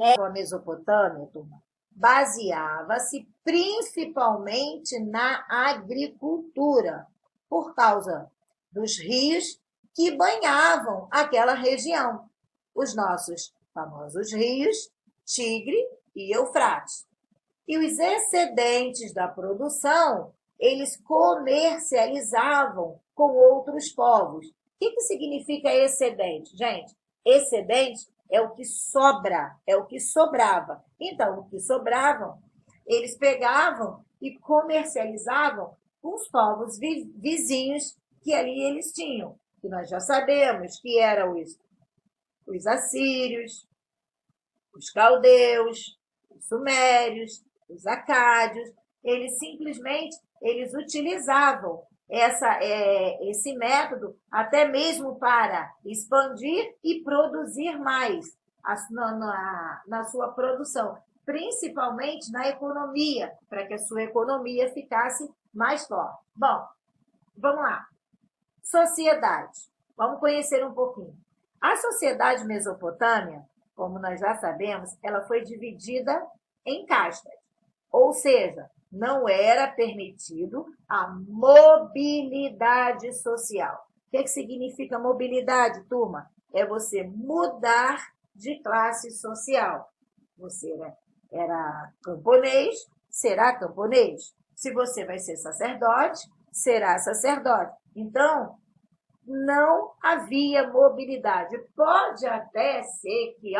A Mesopotâmia, turma, baseava-se principalmente na agricultura, por causa dos rios que banhavam aquela região. Os nossos famosos rios, Tigre e Eufrates. E os excedentes da produção, eles comercializavam com outros povos. O que significa excedente? Gente, excedente é o que sobra, é o que sobrava. Então, o que sobravam, eles pegavam e comercializavam com os povos vizinhos que ali eles tinham. Que nós já sabemos que eram os assírios, os caldeus, os sumérios, os acádios. Eles simplesmente utilizavam esse método até mesmo para expandir e produzir mais na sua produção, principalmente na economia, para que a sua economia ficasse mais forte. Bom, vamos lá. Sociedade. Vamos conhecer um pouquinho. A sociedade mesopotâmia, como nós já sabemos, ela foi dividida em castas, ou seja, não era permitido a mobilidade social. O que significa mobilidade, turma? É você mudar de classe social. Você era camponês, será camponês. Se você vai ser sacerdote, será sacerdote. Então, não havia mobilidade. Pode até ser que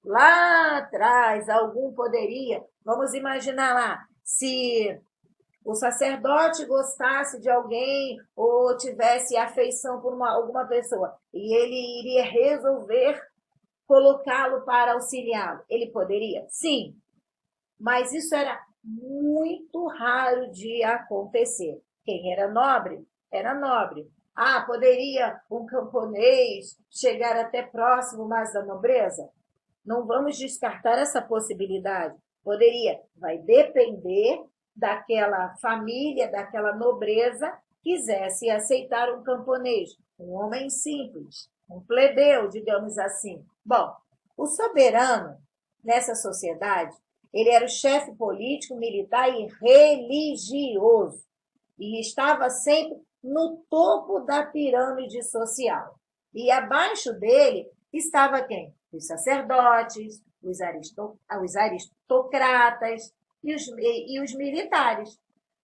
lá atrás, algum poderia, vamos imaginar lá, se o sacerdote gostasse de alguém ou tivesse afeição por alguma pessoa e ele iria resolver colocá-lo para auxiliá-lo, ele poderia? Sim, mas isso era muito raro de acontecer. Quem era nobre, era nobre. Poderia um camponês chegar até próximo mais da nobreza? Não vamos descartar essa possibilidade. Poderia, vai depender daquela família, daquela nobreza, quisesse aceitar um camponês, um homem simples, um plebeu, digamos assim. Bom, o soberano, nessa sociedade, ele era o chefe político, militar e religioso. E estava sempre no topo da pirâmide social. E abaixo dele estava quem? Os sacerdotes, os aristocratas e os militares.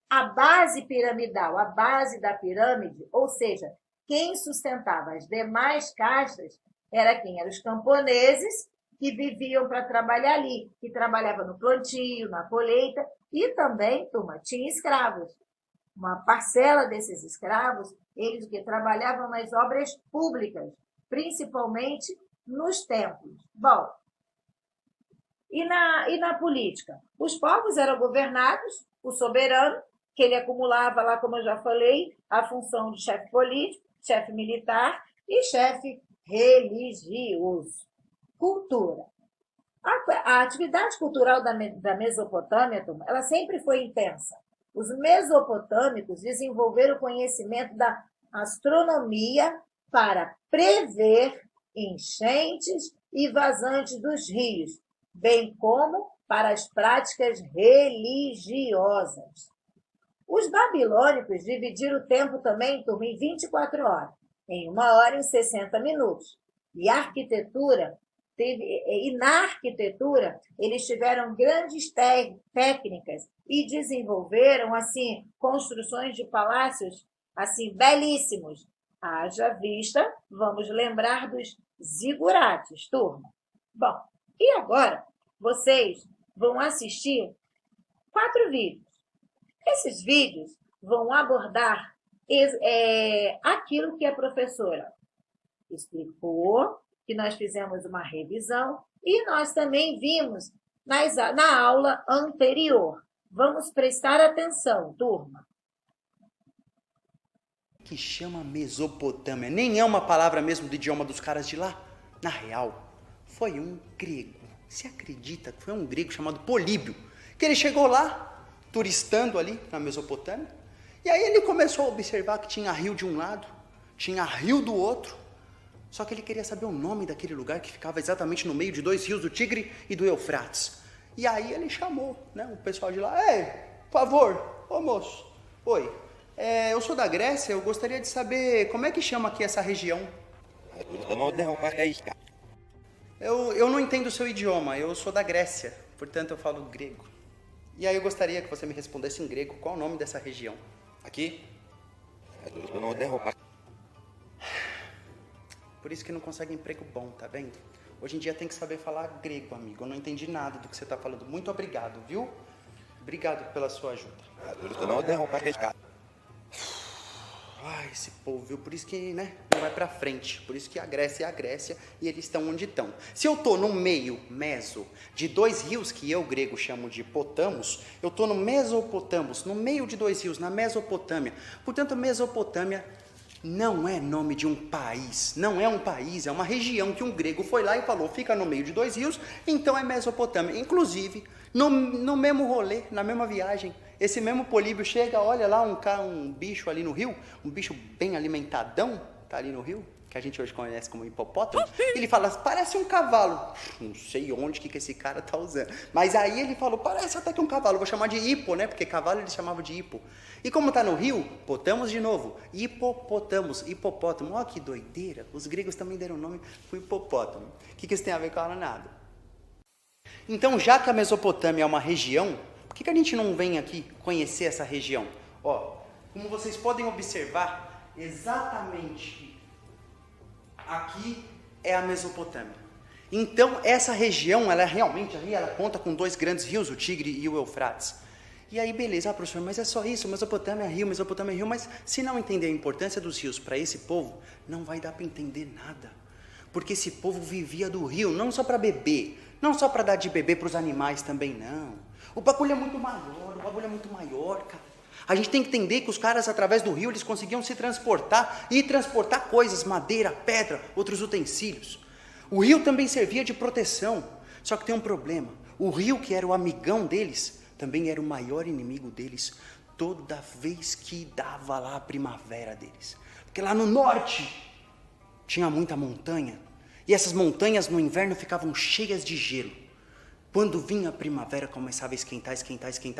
A base piramidal, a base da pirâmide, ou seja, quem sustentava as demais castas era quem? Eram os camponeses que viviam para trabalhar ali, que trabalhavam no plantio, na colheita, e também, turma, tinha escravos. Uma parcela desses escravos, eles que trabalhavam nas obras públicas, principalmente nos templos. Bom, e na política? Os povos eram governados, o soberano, que ele acumulava lá, como eu já falei, a função de chefe político, chefe militar e chefe religioso. Cultura. A atividade cultural da Mesopotâmia, ela sempre foi intensa. Os mesopotâmicos desenvolveram o conhecimento da astronomia para prever enchentes e vazantes dos rios, bem como para as práticas religiosas. Os babilônicos dividiram o tempo também, turma, em 24 horas, em 1 hora e 60 minutos. E na arquitetura, eles tiveram grandes técnicas e desenvolveram, assim, construções de palácios, assim, belíssimos. Haja vista, vamos lembrar dos zigurates, turma. Bom, e agora vocês vão assistir 4 vídeos. Esses vídeos vão abordar aquilo que a professora explicou, que nós fizemos uma revisão e nós também vimos na aula anterior. Vamos prestar atenção, turma. Que chama Mesopotâmia, nem é uma palavra mesmo do idioma dos caras de lá. Na real, foi um grego. Você acredita que foi um grego chamado Políbio, que ele chegou lá, turistando ali na Mesopotâmia, e aí ele começou a observar que tinha rio de um lado, tinha rio do outro, Só que ele queria saber o nome daquele lugar que ficava exatamente no meio de dois rios, do Tigre e do Eufrates. E aí ele chamou, né, o pessoal de lá. Ei, por favor, ô moço, oi, eu sou da Grécia, eu gostaria de saber como é que chama aqui essa região. Eu não entendo o seu idioma, eu sou da Grécia, portanto eu falo grego. E aí eu gostaria que você me respondesse em grego, qual é o nome dessa região? Aqui? Por isso que não consegue emprego bom, tá vendo? Hoje em dia tem que saber falar grego, amigo. Eu não entendi nada do que você tá falando. Muito obrigado, viu? Obrigado pela sua ajuda. Ai, esse povo, viu? Por isso que, né, não vai pra frente. Por isso que a Grécia é a Grécia e eles estão onde estão. Se eu tô no meio, de dois rios que eu, grego, chamo de Potamos, eu tô no Mesopotamos, no meio de dois rios, na Mesopotâmia. Portanto, Mesopotâmia não é nome de um país, não é um país, é uma região que um grego foi lá e falou, fica no meio de dois rios, então é Mesopotâmia. Inclusive, no mesmo rolê, na mesma viagem, esse mesmo Políbio chega, olha lá um bicho ali no rio, um bicho bem alimentadão, tá ali no rio, que a gente hoje conhece como hipopótamo, ele fala, parece um cavalo. Não sei onde que esse cara tá usando. Mas aí ele falou, parece até que um cavalo, vou chamar de hipo, né? Porque cavalo eles chamavam de hipo. E como tá no rio, potamos de novo, hipopotamos, hipopótamo. Ó que doideira, os gregos também deram nome pro hipopótamo. O que isso tem a ver com a nada? Então, já que a Mesopotâmia é uma região, por que a gente não vem aqui conhecer essa região? Ó, como vocês podem observar, exatamente aqui é a Mesopotâmia. Então, essa região, ela realmente ali, ela conta com dois grandes rios, o Tigre e o Eufrates. E aí, beleza, professor, mas é só isso, Mesopotâmia é rio, mas se não entender a importância dos rios para esse povo, não vai dar para entender nada. Porque esse povo vivia do rio, não só para beber, não só para dar de beber para os animais também, não. O bagulho é muito maior, cara. A gente tem que entender que os caras, através do rio, eles conseguiam se transportar e transportar coisas, madeira, pedra, outros utensílios. O rio também servia de proteção, só que tem um problema. O rio, que era o amigão deles, também era o maior inimigo deles toda vez que dava lá a primavera deles. Porque lá no norte tinha muita montanha, e essas montanhas no inverno ficavam cheias de gelo. Quando vinha a primavera, começava a esquentar,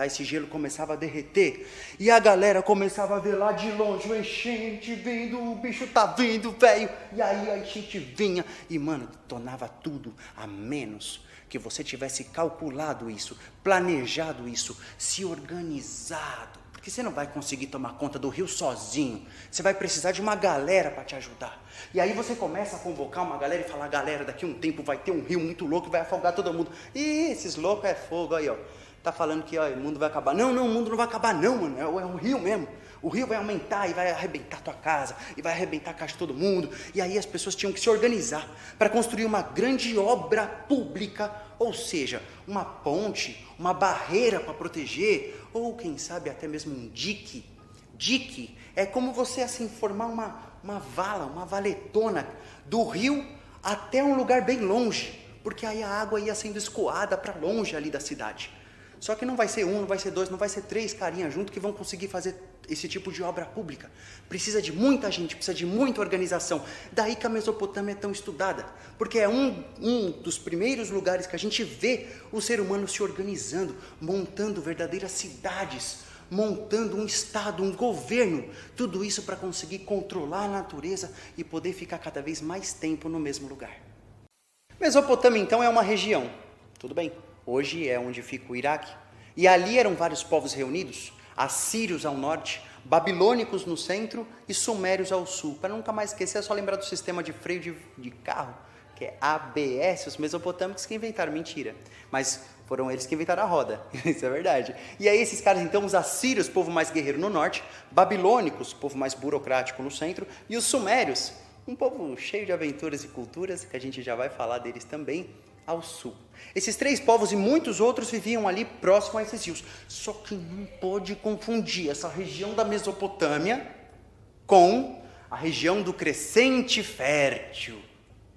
esse gelo começava a derreter. E a galera começava a ver lá de longe, o enchente vindo, o bicho tá vindo, velho. E aí a enchente vinha e, mano, detonava tudo, a menos que você tivesse calculado isso, planejado isso, se organizado. Porque você não vai conseguir tomar conta do rio sozinho. Você vai precisar de uma galera para te ajudar. E aí você começa a convocar uma galera e falar, galera, daqui a um tempo vai ter um rio muito louco que vai afogar todo mundo. Ih, esses loucos é fogo aí, ó. Tá falando que ó, o mundo vai acabar. Não, o mundo não vai acabar não, mano. É um rio mesmo. O rio vai aumentar e vai arrebentar tua casa, e vai arrebentar a casa de todo mundo. E aí as pessoas tinham que se organizar para construir uma grande obra pública, ou seja, uma ponte, uma barreira para proteger, ou quem sabe até mesmo um dique. Dique é como você assim formar uma vala, uma valetona do rio até um lugar bem longe, porque aí a água ia sendo escoada para longe ali da cidade. Só que não vai ser um, não vai ser dois, não vai ser três carinhas juntos que vão conseguir fazer esse tipo de obra pública. Precisa de muita gente, precisa de muita organização. Daí que a Mesopotâmia é tão estudada, porque é um dos primeiros lugares que a gente vê o ser humano se organizando, montando verdadeiras cidades, montando um estado, um governo, tudo isso para conseguir controlar a natureza e poder ficar cada vez mais tempo no mesmo lugar. Mesopotâmia, então, é uma região, tudo bem, hoje é onde fica o Iraque, e ali eram vários povos reunidos, assírios ao norte, babilônicos no centro e sumérios ao sul. Para nunca mais esquecer, é só lembrar do sistema de freio de carro, que é ABS, os mesopotâmicos que inventaram, mentira, mas foram eles que inventaram a roda, isso é verdade. E aí esses caras, então, os assírios, povo mais guerreiro no norte, babilônicos, povo mais burocrático no centro, e os sumérios, um povo cheio de aventuras e culturas, que a gente já vai falar deles também, ao sul. Esses três povos e muitos outros viviam ali próximo a esses rios. Só que não pode confundir essa região da Mesopotâmia com a região do crescente fértil,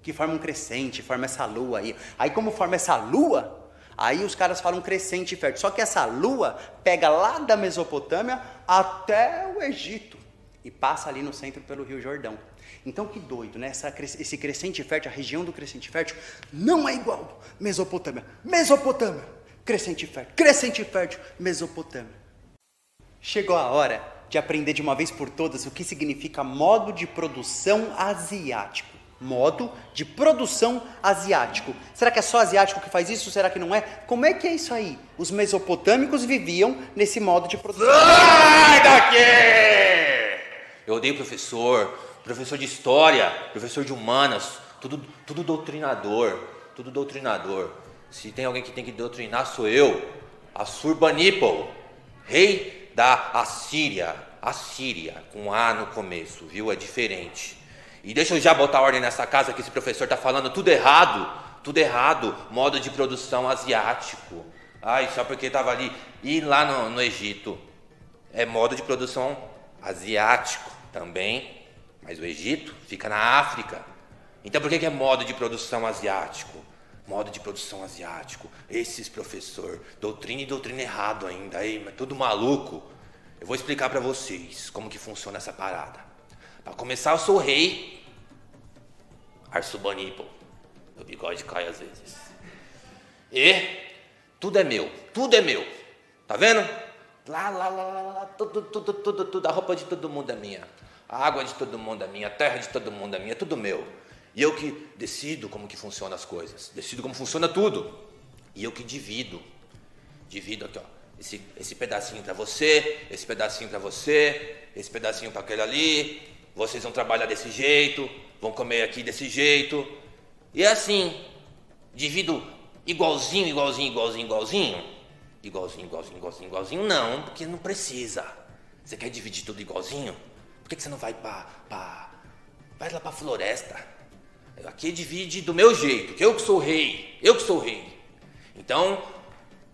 que forma um crescente, forma essa lua aí. Aí como forma essa lua, aí os caras falam crescente fértil. Só que essa lua pega lá da Mesopotâmia até o Egito e passa ali no centro pelo Rio Jordão. Então que doido, né? Esse crescente fértil, a região do crescente fértil, não é igual Mesopotâmia. Mesopotâmia, crescente fértil, Mesopotâmia. Chegou a hora de aprender de uma vez por todas o que significa modo de produção asiático. Modo de produção asiático. Será que é só asiático que faz isso? Será que não é? Como é que é isso aí? Os mesopotâmicos viviam nesse modo de produção. Sai daqui! Eu odeio professor de história, professor de humanas, tudo doutrinador. Se tem alguém que tem que doutrinar, sou eu, Assurbanipal, rei da Assíria, com A no começo, viu? É diferente. E deixa eu já botar ordem nessa casa que esse professor tá falando tudo errado, modo de produção asiático. Ai, só porque tava ali, e lá no Egito, é modo de produção asiático também, mas o Egito fica na África. Então por que é modo de produção asiático? Modo de produção asiático, esses professor, doutrina errado ainda, aí, mas tudo maluco. Eu vou explicar pra vocês como que funciona essa parada. Pra começar, eu sou o rei Assurbanipal. Meu bigode cai às vezes. E tudo é meu. Tá vendo? Lá, tudo. A roupa de todo mundo é minha. A água de todo mundo é minha. A terra de todo mundo é minha. É tudo meu. E eu que decido como que funcionam as coisas. Decido como funciona tudo. E eu que divido. Divido aqui, ó. Esse pedacinho pra você, esse pedacinho pra você, esse pedacinho pra aquele ali. Vocês vão trabalhar desse jeito, vão comer aqui desse jeito. E assim, divido igualzinho. Igualzinho não, porque não precisa. Você quer dividir tudo igualzinho? Por que você não vai vai lá pra floresta? Aqui divide do meu jeito, que eu que sou o rei. Então,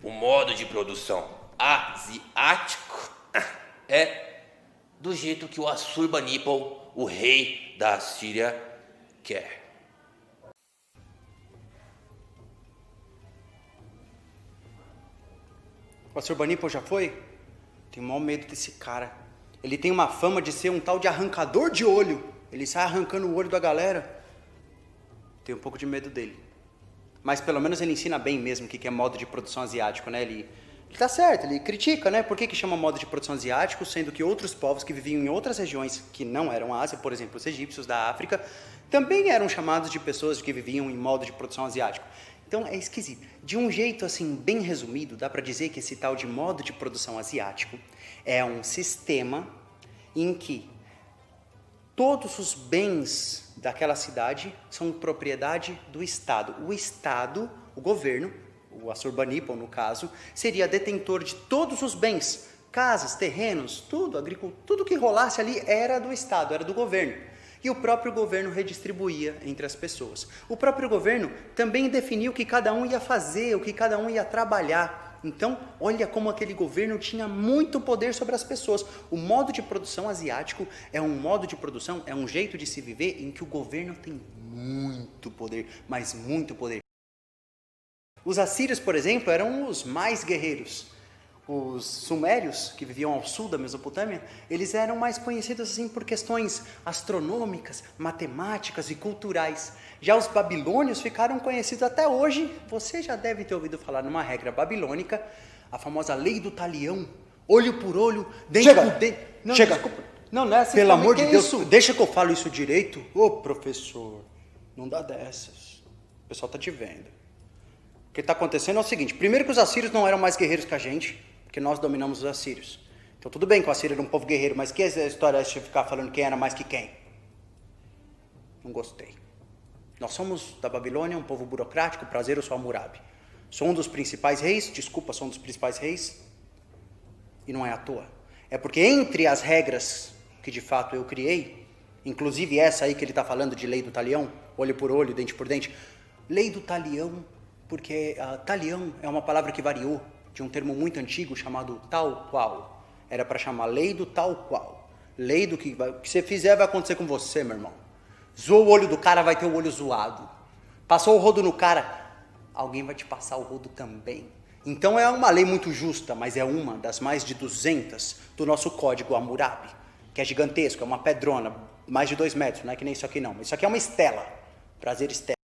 o modo de produção asiático é do jeito que o Assurbanipal, o rei da Assíria, quer. O Assurbanipal já foi? Tenho o maior medo desse cara. Ele tem uma fama de ser um tal de arrancador de olho. Ele sai arrancando o olho da galera. Tenho um pouco de medo dele. Mas pelo menos ele ensina bem mesmo o que é modo de produção asiático, né? Ele tá certo, ele critica, né? Por que chama modo de produção asiático, sendo que outros povos que viviam em outras regiões que não eram a Ásia, por exemplo, os egípcios da África, também eram chamados de pessoas que viviam em modo de produção asiático. Então é esquisito. De um jeito assim bem resumido, dá para dizer que esse tal de modo de produção asiático é um sistema em que todos os bens daquela cidade são propriedade do Estado. O Estado, o governo, o Assurbanipal no caso, seria detentor de todos os bens, casas, terrenos, tudo, agricultura, tudo que rolasse ali era do Estado, era do governo. E o próprio governo redistribuía entre as pessoas. O próprio governo também definiu o que cada um ia fazer, o que cada um ia trabalhar. Então, olha como aquele governo tinha muito poder sobre as pessoas. O modo de produção asiático é um modo de produção, é um jeito de se viver em que o governo tem muito poder, mas muito poder. Os assírios, por exemplo, eram os mais guerreiros. Os sumérios, que viviam ao sul da Mesopotâmia, eles eram mais conhecidos assim por questões astronômicas, matemáticas e culturais. Já os babilônios ficaram conhecidos até hoje. Você já deve ter ouvido falar numa regra babilônica, a famosa lei do talião, olho por olho, dente por dente. Não, chega. Desculpa. Não é assim. Pelo amor de Deus, isso? deixa que eu falo isso direito. Ô, professor, não dá dessas. O pessoal tá te vendo. O que está acontecendo é o seguinte. Primeiro que os assírios não eram mais guerreiros que a gente, porque nós dominamos os assírios. Então tudo bem que o assírio era um povo guerreiro, mas que essa história de ficar falando quem era mais que quem? Não gostei. Nós somos da Babilônia, um povo burocrático, prazer, eu sou Hammurabi. Sou um dos principais reis, desculpa, sou um dos principais reis, e não é à toa. É porque entre as regras que de fato eu criei, inclusive essa aí que ele está falando de lei do talião, olho por olho, dente por dente, lei do talião, porque talião é uma palavra que variou de um termo muito antigo chamado tal qual. Era para chamar lei do tal qual. Lei do que você fizer vai acontecer com você, meu irmão. Zoou o olho do cara, vai ter o olho zoado. Passou o rodo no cara, alguém vai te passar o rodo também. Então é uma lei muito justa, mas é uma das mais de 200 do nosso código Hammurabi, que é gigantesco, é uma pedrona, mais de 2 metros, não é que nem isso aqui não. Isso aqui é uma estela. Prazer, estela.